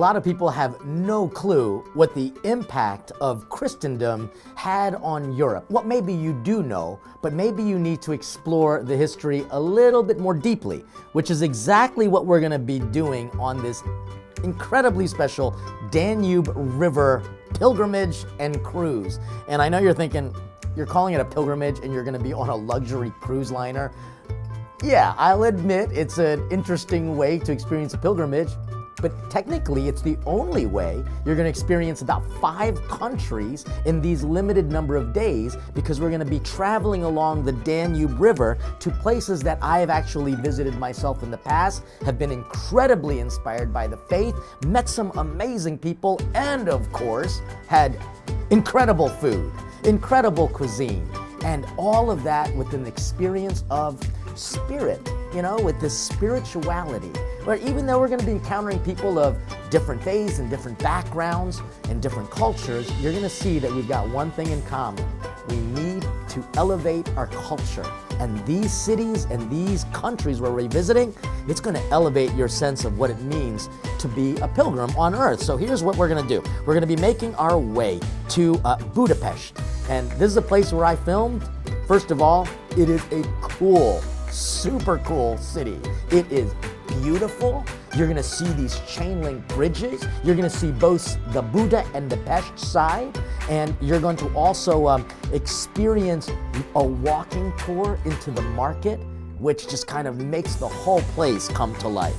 lot of people have no clue what the impact of Christendom had on Europe. Well, maybe you do know, but maybe you need to explore the history a little bit more deeply, which is exactly what we're going to be doing on this incredibly special Danube River pilgrimage and cruise. And I know you're thinking, you're calling it a pilgrimage and you're going to be on a luxury cruise liner. Yeah, I'll admit it's an interesting way to experience a pilgrimage, but technically it's the only way you're going to experience about 5 countries in these limited number of days, because we're going to be traveling along the Danube River to places that I have actually visited myself in the past, have been incredibly inspired by the faith, met some amazing people, and of course had incredible food, incredible cuisine, and all of that with an experience of spirit, with this spirituality, where even though we're going to be encountering people of different faiths and different backgrounds and different cultures, you're going to see that we've got one thing in common. We need to elevate our culture. And these cities and these countries where we're visiting, it's going to elevate your sense of what it means to be a pilgrim on earth. So here's what we're going to do. We're going to be making our way to Budapest. And this is a place where I filmed. First of all, it is a cool, super cool city. It is beautiful. You're going to see these chain link bridges. You're going to see both the Buda and the Pest side. And you're going to also experience a walking tour into the market, which just kind of makes the whole place come to life.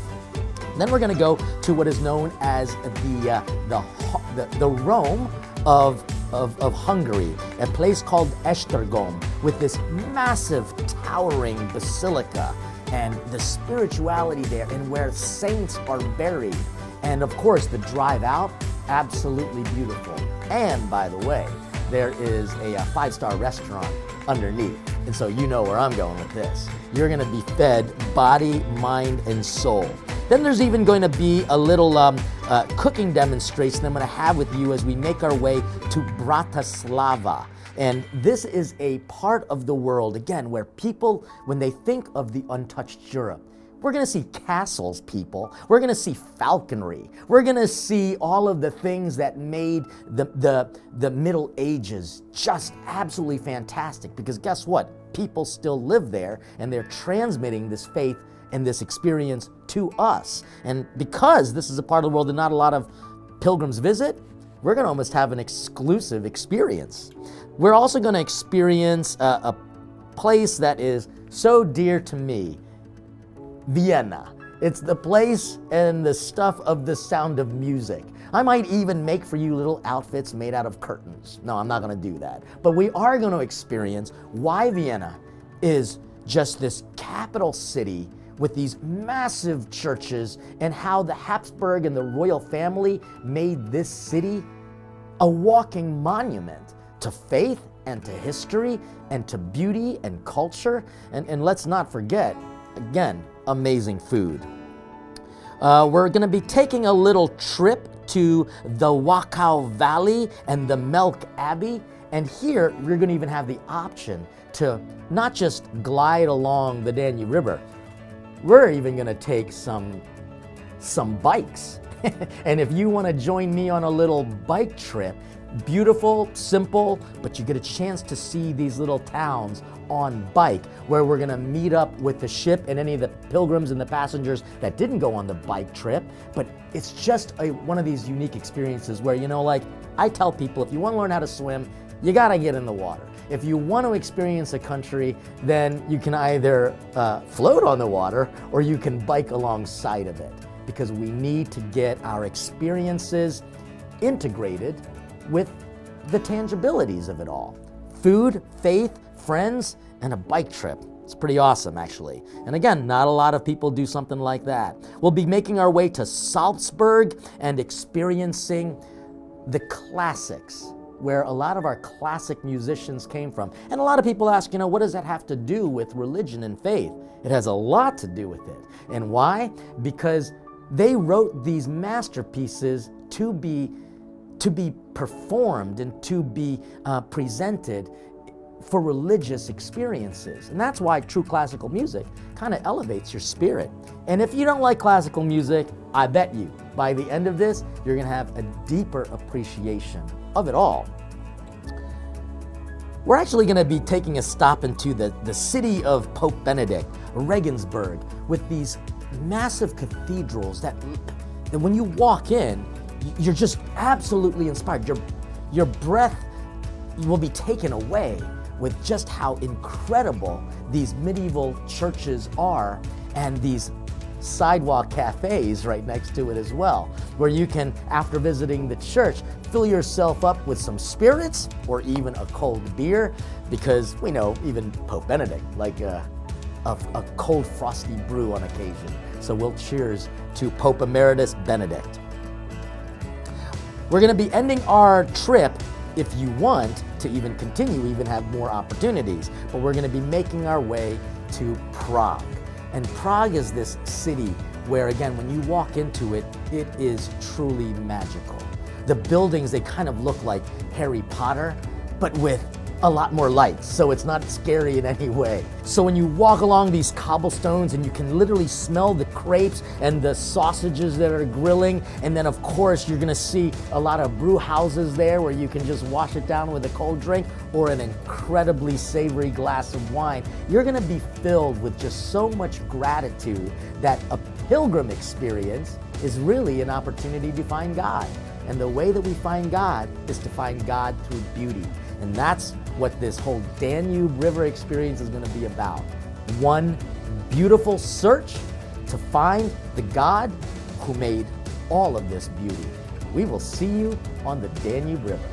Then we're going to go to what is known as the Rome of Hungary, a place called Esztergom, with this massive towering basilica and the spirituality there, and where saints are buried. And of course, the drive out, absolutely beautiful. And by the way, there is a 5-star restaurant underneath. And so you know where I'm going with this. You're going to be fed body, mind, and soul. Then there's even going to be a little cooking demonstration I'm going to have with you as we make our way to Bratislava. And this is a part of the world, again, where people, when they think of the untouched Europe, we're going to see castles, people. We're going to see falconry. We're going to see all of the things that made the Middle Ages just absolutely fantastic. Because guess what? People still live there, and they're transmitting this faith and this experience to us. And because this is a part of the world that not a lot of pilgrims visit, we're going to almost have an exclusive experience. We're also going to experience a place that is so dear to me, Vienna. It's the place and the stuff of the Sound of Music. I might even make for you little outfits made out of curtains. No, I'm not going to do that. But we are going to experience why Vienna is just this capital city with these massive churches, and how the Habsburg and the royal family made this city a walking monument to faith and to history and to beauty and culture. And let's not forget, again, amazing food. We're going to be taking a little trip to the Wachau Valley and the Melk Abbey. And here, we're going to even have the option to not just glide along the Danube River, we're even going to take some bikes. And if you want to join me on a little bike trip, beautiful, simple, but you get a chance to see these little towns on bike, where we're going to meet up with the ship and any of the pilgrims and the passengers that didn't go on the bike trip. But it's just one of these unique experiences where, like I tell people, if you want to learn how to swim, you got to get in the water. If you want to experience a country, then you can either float on the water or you can bike alongside of it, because we need to get our experiences integrated with the tangibilities of it all. Food, faith, friends, and a bike trip. It's pretty awesome, actually. And again, not a lot of people do something like that. We'll be making our way to Salzburg and experiencing the classics, where a lot of our classic musicians came from. And a lot of people ask, what does that have to do with religion and faith? It has a lot to do with it. And why? Because they wrote these masterpieces to be performed and to be presented for religious experiences. And that's why true classical music kind of elevates your spirit. And if you don't like classical music, I bet you by the end of this, you're going to have a deeper appreciation of it all. We're actually going to be taking a stop into the city of Pope Benedict, Regensburg, with these massive cathedrals that when you walk in, you're just absolutely inspired. Your breath will be taken away with just how incredible these medieval churches are, and these sidewalk cafes right next to it as well, where you can, after visiting the church, fill yourself up with some spirits or even a cold beer, because we know even Pope Benedict like a cold frosty brew on occasion. So we'll cheers to Pope Emeritus Benedict. We're going to be ending our trip, if you want to even continue, even have more opportunities, but we're going to be making our way to Prague. And Prague is this city where, again, when you walk into it, it is truly magical. The buildings, they kind of look like Harry Potter, but with a lot more lights, so it's not scary in any way. So when you walk along these cobblestones and you can literally smell the crepes and the sausages that are grilling, and then of course you're gonna see a lot of brew houses there where you can just wash it down with a cold drink or an incredibly savory glass of wine. You're gonna be filled with just so much gratitude that a pilgrim experience is really an opportunity to find God. And the way that we find God is to find God through beauty. And that's what this whole Danube River experience is going to be about. One beautiful search to find the God who made all of this beauty. We will see you on the Danube River.